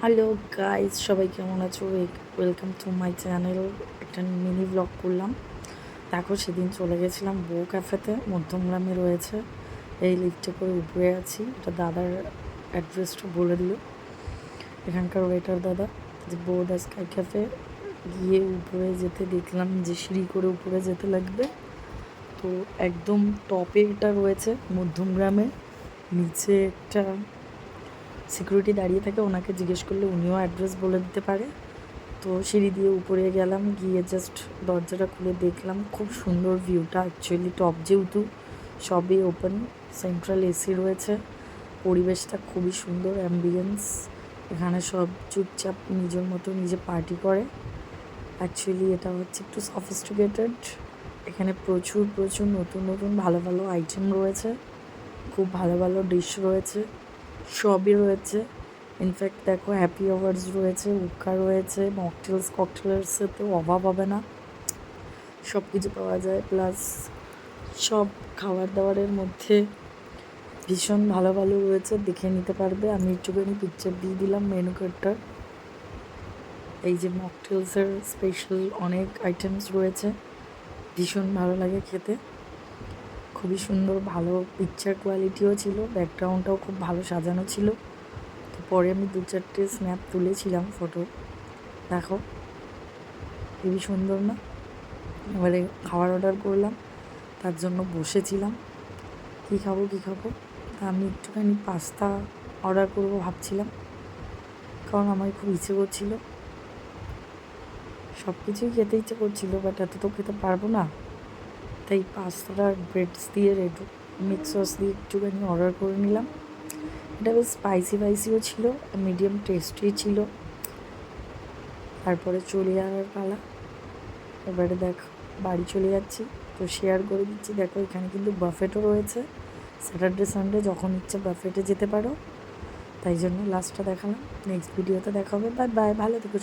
Hello guys, সবাই কেমন আছো? Welcome to my channel. একটা মিনি ব্লগ করলাম। দেখো, সেদিন চলে গেছিলাম বউ ক্যাফেতে, মধ্যমগ্রামে রয়েছে। এই লিফটে করে উপরে আছি। এটা দাদার অ্যাড্রেসটা বলে দিল, এখানকার ওয়েটার দাদা, যে বউদা স্কাই ক্যাফে। গিয়ে উপরে যেতে দেখলাম যে সিঁড়ি করে উপরে যেতে লাগবে। তো একদম টপে এটা রয়েছে মধ্যমগ্রামে। নিচে একটা সিকিউরিটি দাঁড়িয়ে থাকে, ওনাকে জিজ্ঞেস করলে উনিও অ্যাড্রেস বলে দিতে পারে। তো সিঁড়ি দিয়ে উপরে গেলাম, গিয়ে জাস্ট দরজাটা খুলে দেখলাম খুব সুন্দর ভিউটা। অ্যাকচুয়ালি টপ যেহেতু, সবই ওপেন, সেন্ট্রাল এসি রয়েছে, পরিবেশটা খুবই সুন্দর, অ্যাম্বিয়েন্স। এখানে সব চুপচাপ নিজের মতো নিজে পার্টি করে। অ্যাকচুয়ালি এটা হচ্ছে একটু সফিস্টিকেটেড। এখানে প্রচুর প্রচুর নতুন নতুন ভালো ভালো আইটেম রয়েছে, খুব ভালো ভালো ডিশ রয়েছে, সবই রয়েছে। ইনফ্যাক্ট দেখো, হ্যাপি আওয়ার্স রয়েছে, উক্কা রয়েছে, মকটেলস ককটেলসের তো অভাব হবে না, সব কিছু পাওয়া যায়। প্লাস সব খাবার দাবারের মধ্যে ভীষণ ভালো ভালো রয়েছে, দেখে নিতে পারবে। আমি একটুখানি পিকচার দিয়ে দিলাম মেনু কার্ডটার। এই যে মকটেলসের স্পেশাল অনেক আইটেমস রয়েছে, ভীষণ ভালো লাগে খেতে, খুবই সুন্দর, ভালো পিকচার কোয়ালিটিও ছিল, ব্যাকগ্রাউন্ডটাও খুব ভালো সাজানো ছিল। তো পরে আমি 2-4টে স্ন্যাপ তুলেছিলাম, ফটো। দেখো, খুবই সুন্দর না? এবারে খাবার অর্ডার করলাম, তার জন্য বসেছিলাম কী খাবো তা আমি একটুখানি পাস্তা অর্ডার করবো ভাবছিলাম, কারণ আমার খুব ইচ্ছে করছিল, সব কিছুই খেতে ইচ্ছে করছিল, বাট এত তো খেতে পারবো না। তাই পাস্তাটা ব্রেডস দিয়ে রেড মিক্স সস দিয়ে একটুখানি অর্ডার করে নিলাম। এটা বেশ স্পাইসিও ছিল, মিডিয়াম টেস্টি ছিল। তারপরে চলে যাওয়ার পালা। এবারে দেখো, বাড়ি চলে যাচ্ছি, তো শেয়ার করে দিচ্ছি। দেখো, এখানে কিন্তু বাফেটও রয়েছে, স্যাটারডে সানডে যখন ইচ্ছে বাফেটে যেতে পারো। তাই জন্য লাস্টটা দেখালাম। নেক্সট ভিডিওতে দেখা হবে। বাই বাই, ভালো থেকো।